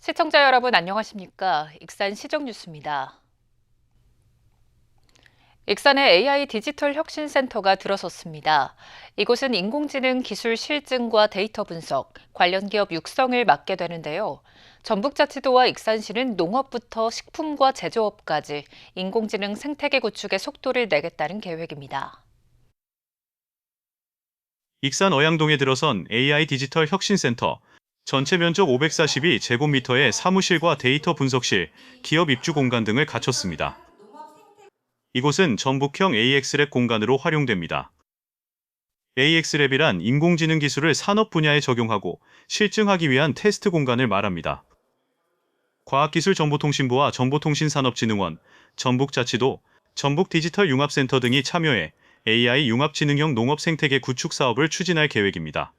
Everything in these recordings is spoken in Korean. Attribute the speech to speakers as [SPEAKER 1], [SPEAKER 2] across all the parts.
[SPEAKER 1] 시청자 여러분 안녕하십니까? 익산 시정뉴스입니다. 익산에 AI 디지털 혁신센터가 들어섰습니다. 이곳은 인공지능 기술 실증과 데이터 분석, 관련 기업 육성을 맡게 되는데요. 전북자치도와 익산시는 농업부터 식품과 제조업까지 인공지능 생태계 구축에 속도를 내겠다는 계획입니다.
[SPEAKER 2] 익산 어양동에 들어선 AI 디지털 혁신센터, 전체 면적 542제곱미터의 사무실과 데이터 분석실, 기업 입주 공간 등을 갖췄습니다. 이곳은 전북형 AX랩 공간으로 활용됩니다. AX랩이란 인공지능 기술을 산업 분야에 적용하고 실증하기 위한 테스트 공간을 말합니다. 과학기술정보통신부와 정보통신산업진흥원, 전북자치도, 전북디지털융합센터 등이 참여해 AI 융합지능형 농업 생태계 구축 사업을 추진할 계획입니다.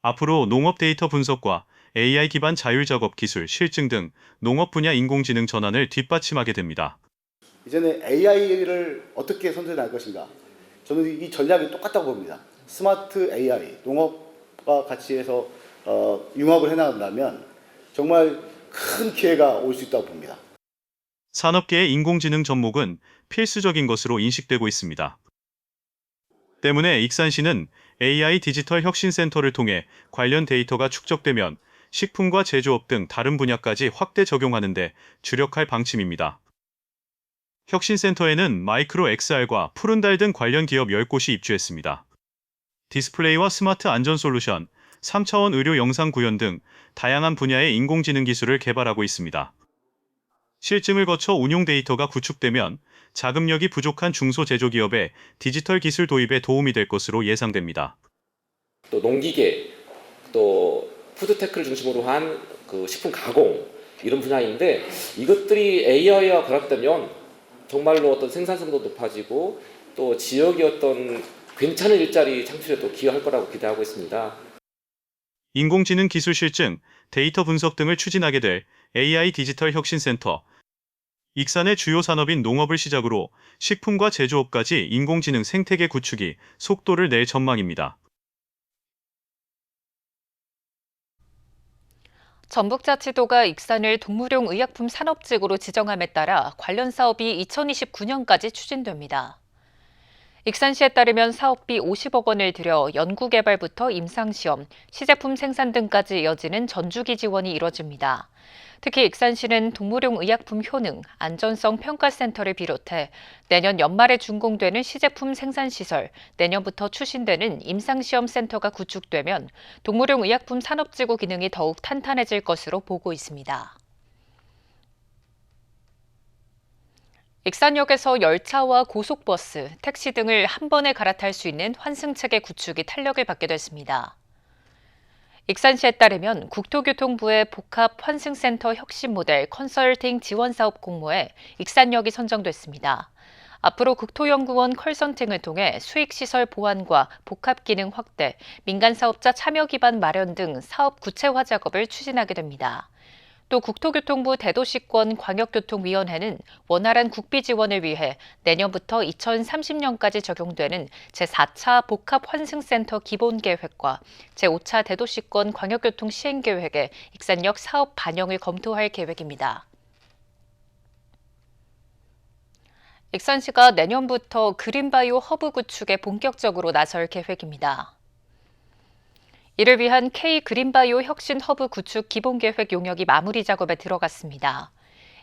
[SPEAKER 2] 앞으로 농업 데이터 분석과 AI 기반 자율작업 기술, 실증 등 농업 분야 인공지능 전환을 뒷받침하게 됩니다.
[SPEAKER 3] 이제는 AI를 어떻게 선택할 것인가? 저는 이 전략이 똑같다고 봅니다. 스마트 AI, 농업과 같이 해서 융합을 해나간다면 정말 큰 기회가 올 수 있다고 봅니다.
[SPEAKER 2] 산업계의 인공지능 접목은 필수적인 것으로 인식되고 있습니다. 때문에 익산시는 AI 디지털 혁신센터를 통해 관련 데이터가 축적되면 식품과 제조업 등 다른 분야까지 확대 적용하는 데 주력할 방침입니다. 혁신센터에는 마이크로 XR과 푸른달 등 관련 기업 10곳이 입주했습니다. 디스플레이와 스마트 안전 솔루션, 3차원 의료 영상 구현 등 다양한 분야의 인공지능 기술을 개발하고 있습니다. 실증을 거쳐 운용 데이터가 구축되면 자금력이 부족한 중소제조기업의 디지털 기술 도입에 도움이 될 것으로 예상됩니다.
[SPEAKER 4] 또 농기계, 또 푸드테크를 중심으로 한 그 식품 가공 이런 분야인데 이것들이 AI와 결합되면 정말로 어떤 생산성도 높아지고 또 지역의 어떤 괜찮은 일자리 창출에도 기여할 거라고 기대하고 있습니다.
[SPEAKER 2] 인공지능 기술 실증, 데이터 분석 등을 추진하게 될 AI 디지털 혁신센터, 익산의 주요 산업인 농업을 시작으로 식품과 제조업까지 인공지능 생태계 구축이 속도를 낼 전망입니다.
[SPEAKER 1] 전북자치도가 익산을 동물용 의약품 산업지구로 지정함에 따라 관련 사업이 2029년까지 추진됩니다. 익산시에 따르면 사업비 50억 원을 들여 연구개발부터 임상시험, 시제품 생산 등까지 이어지는 전주기 지원이 이뤄집니다. 특히 익산시는 동물용 의약품 효능, 안전성 평가센터를 비롯해 내년 연말에 준공되는 시제품 생산시설, 내년부터 추진되는 임상시험센터가 구축되면 동물용 의약품 산업지구 기능이 더욱 탄탄해질 것으로 보고 있습니다. 익산역에서 열차와 고속버스, 택시 등을 한 번에 갈아탈 수 있는 환승체계 구축이 탄력을 받게 됐습니다. 익산시에 따르면 국토교통부의 복합 환승센터 혁신 모델 컨설팅 지원 사업 공모에 익산역이 선정됐습니다. 앞으로 국토연구원 컨설팅을 통해 수익시설 보완과 복합 기능 확대, 민간 사업자 참여 기반 마련 등 사업 구체화 작업을 추진하게 됩니다. 또 국토교통부 대도시권 광역교통위원회는 원활한 국비 지원을 위해 내년부터 2030년까지 적용되는 제4차 복합환승센터 기본계획과 제5차 대도시권 광역교통 시행계획에 익산역 사업 반영을 검토할 계획입니다. 익산시가 내년부터 그린바이오 허브 구축에 본격적으로 나설 계획입니다. 이를 위한 K-그린바이오 혁신 허브 구축 기본계획 용역이 마무리 작업에 들어갔습니다.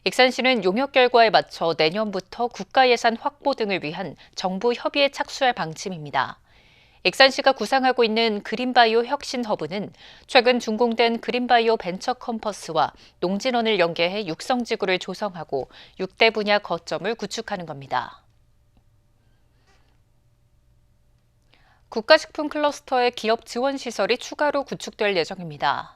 [SPEAKER 1] 익산시는 용역 결과에 맞춰 내년부터 국가 예산 확보 등을 위한 정부 협의에 착수할 방침입니다. 익산시가 구상하고 있는 그린바이오 혁신 허브는 최근 준공된 그린바이오 벤처 캠퍼스와 농진원을 연계해 육성지구를 조성하고 6대 분야 거점을 구축하는 겁니다. 국가식품 클러스터의 기업 지원 시설이 추가로 구축될 예정입니다.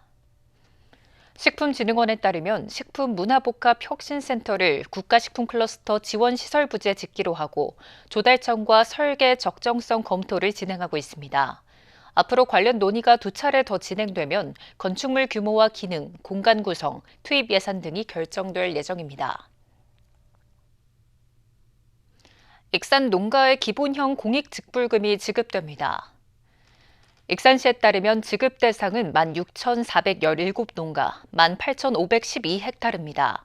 [SPEAKER 1] 식품진흥원에 따르면 식품문화복합혁신센터를 국가식품 클러스터 지원시설 부지에 짓기로 하고 조달청과 설계 적정성 검토를 진행하고 있습니다. 앞으로 관련 논의가 2차례 더 진행되면 건축물 규모와 기능, 공간 구성, 투입 예산 등이 결정될 예정입니다. 익산 농가의 기본형 공익직불금이 지급됩니다. 익산시에 따르면 지급 대상은 16,417농가, 18,512헥타르입니다.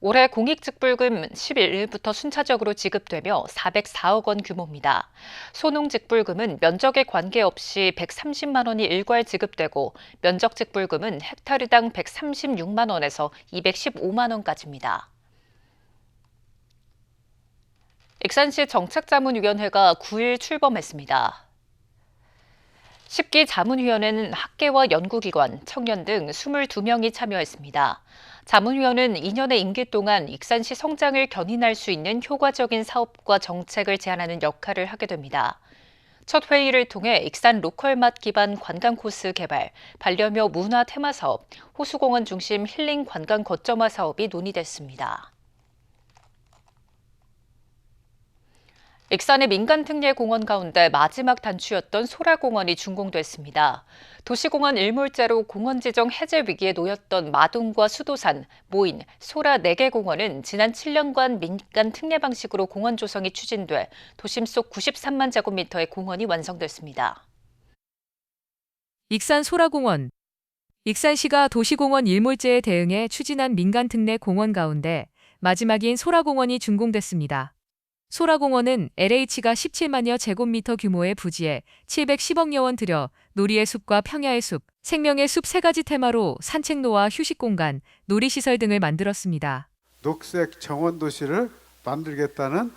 [SPEAKER 1] 올해 공익직불금 11일부터 순차적으로 지급되며 404억 원 규모입니다. 소농직불금은 면적에 관계없이 130만 원이 일괄 지급되고 면적직불금은 헥타르당 136만 원에서 215만 원까지입니다. 익산시 정책자문위원회가 9일 출범했습니다. 10기 자문위원회는 학계와 연구기관, 청년 등 22명이 참여했습니다. 자문위원은 2년의 임기 동안 익산시 성장을 견인할 수 있는 효과적인 사업과 정책을 제안하는 역할을 하게 됩니다. 첫 회의를 통해 익산 로컬맛 기반 관광 코스 개발, 반려묘 문화 테마 사업, 호수공원 중심 힐링 관광 거점화 사업이 논의됐습니다. 익산의 민간특례공원 가운데 마지막 단추였던 소라공원이 준공됐습니다. 도시공원 일몰제로 공원 지정 해제 위기에 놓였던 마동과 수도산, 모인, 소라 4개 공원은 지난 7년간 민간특례 방식으로 공원 조성이 추진돼 도심 속 93만 제곱미터의 공원이 완성됐습니다.
[SPEAKER 5] 익산 소라공원. 익산시가 도시공원 일몰제에 대응해 추진한 민간특례 공원 가운데 마지막인 소라공원이 준공됐습니다. 소라공원은 LH가 17만여 제곱미터 규모의 부지에 710억여 원 들여 놀이의 숲과 평야의 숲, 생명의 숲 3가지 테마로 산책로와 휴식공간, 놀이시설 등을 만들었습니다.
[SPEAKER 6] 녹색 정원 도시를 만들겠다는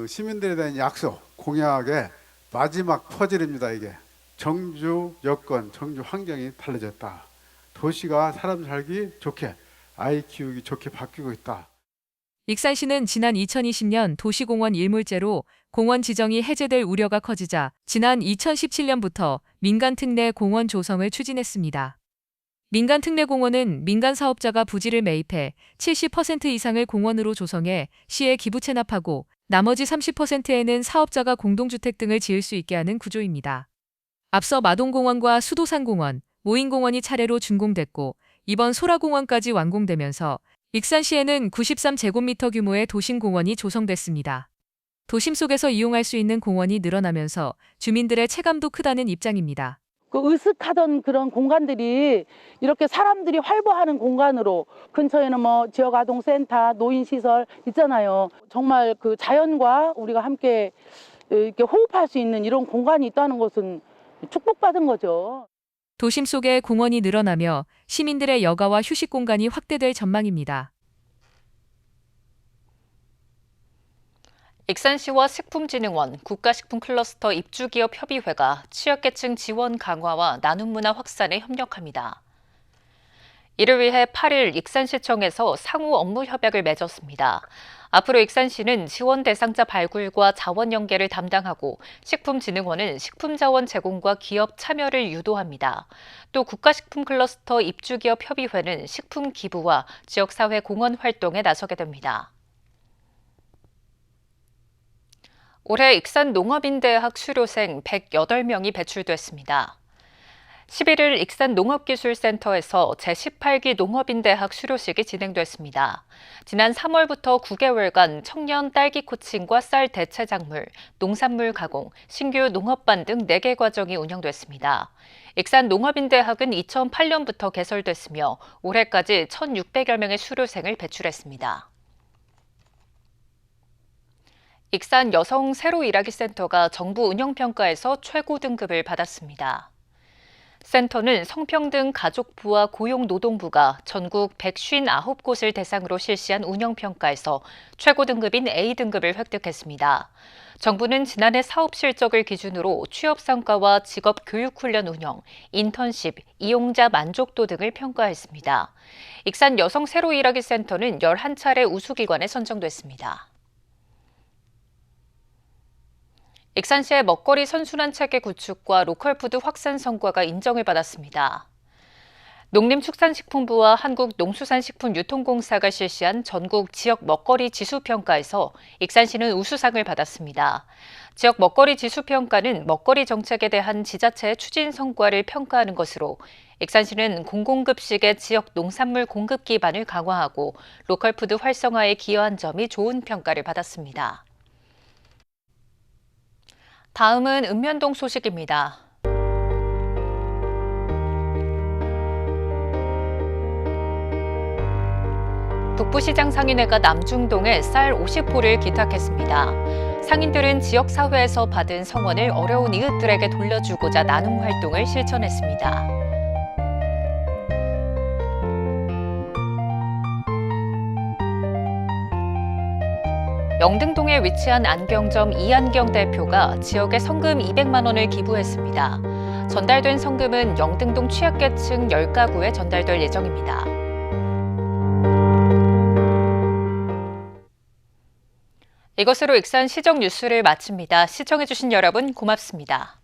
[SPEAKER 6] 시민들에 대한 약속, 공약의 마지막 퍼즐입니다. 이게 정주 여건, 정주 환경이 달라졌다. 도시가 사람 살기 좋게, 아이 키우기 좋게 바뀌고 있다.
[SPEAKER 5] 익산시는 지난 2020년 도시공원 일몰제로 공원 지정이 해제될 우려가 커지자 지난 2017년부터 민간특례 공원 조성을 추진했습니다. 민간특례 공원은 민간 사업자가 부지를 매입해 70% 이상을 공원으로 조성해 시에 기부 체납하고 나머지 30%에는 사업자가 공동주택 등을 지을 수 있게 하는 구조입니다. 앞서 마동공원과 수도산공원, 모인공원이 차례로 준공됐고 이번 소라공원까지 완공되면서 익산시에는 93제곱미터 규모의 도심공원이 조성됐습니다. 도심 속에서 이용할 수 있는 공원이 늘어나면서 주민들의 체감도 크다는 입장입니다.
[SPEAKER 7] 그 으슥하던 그런 공간들이 이렇게 사람들이 활보하는 공간으로 근처에는 뭐 지역아동센터, 노인시설 있잖아요. 정말 그 자연과 우리가 함께 이렇게 호흡할 수 있는 이런 공간이 있다는 것은 축복받은 거죠.
[SPEAKER 5] 도심 속에 공원이 늘어나며 시민들의 여가와 휴식 공간이 확대될 전망입니다.
[SPEAKER 1] 익산시와 식품진흥원, 국가식품클러스터 입주기업협의회가 취약계층 지원 강화와 나눔문화 확산에 협력합니다. 이를 위해 8일 익산시청에서 상호 업무 협약을 맺었습니다. 앞으로 익산시는 지원 대상자 발굴과 자원 연계를 담당하고 식품진흥원은 식품자원 제공과 기업 참여를 유도합니다. 또 국가식품클러스터 입주기업협의회는 식품 기부와 지역사회 공헌 활동에 나서게 됩니다. 올해 익산 농업인대학 수료생 108명이 배출됐습니다. 11일 익산 농업기술센터에서 제18기 농업인대학 수료식이 진행됐습니다. 지난 3월부터 9개월간 청년 딸기 코칭과 쌀 대체 작물, 농산물 가공, 신규 농업반 등 4개 과정이 운영됐습니다. 익산 농업인대학은 2008년부터 개설됐으며 올해까지 1,600여 명의 수료생을 배출했습니다. 익산 여성 새로 일하기 센터가 정부 운영평가에서 최고 등급을 받았습니다. 센터는 성평등 가족부와 고용노동부가 전국 159곳을 대상으로 실시한 운영평가에서 최고 등급인 A등급을 획득했습니다. 정부는 지난해 사업 실적을 기준으로 취업 성과와 직업 교육 훈련 운영, 인턴십, 이용자 만족도 등을 평가했습니다. 익산 여성 새로 일하기 센터는 11차례 우수기관에 선정됐습니다. 익산시의 먹거리 선순환 체계 구축과 로컬푸드 확산 성과가 인정을 받았습니다. 농림축산식품부와 한국농수산식품유통공사가 실시한 전국 지역 먹거리 지수평가에서 익산시는 우수상을 받았습니다. 지역 먹거리 지수평가는 먹거리 정책에 대한 지자체의 추진 성과를 평가하는 것으로 익산시는 공공급식의 지역 농산물 공급 기반을 강화하고 로컬푸드 활성화에 기여한 점이 좋은 평가를 받았습니다. 다음은 읍면동 소식입니다. 북부시장 상인회가 남중동에 쌀 50포를 기탁했습니다. 상인들은 지역사회에서 받은 성원을 어려운 이웃들에게 돌려주고자 나눔 활동을 실천했습니다. 영등동에 위치한 안경점 이안경 대표가 지역에 성금 200만 원을 기부했습니다. 전달된 성금은 영등동 취약계층 10가구에 전달될 예정입니다. 이것으로 익산 시정 뉴스를 마칩니다. 시청해주신 여러분 고맙습니다.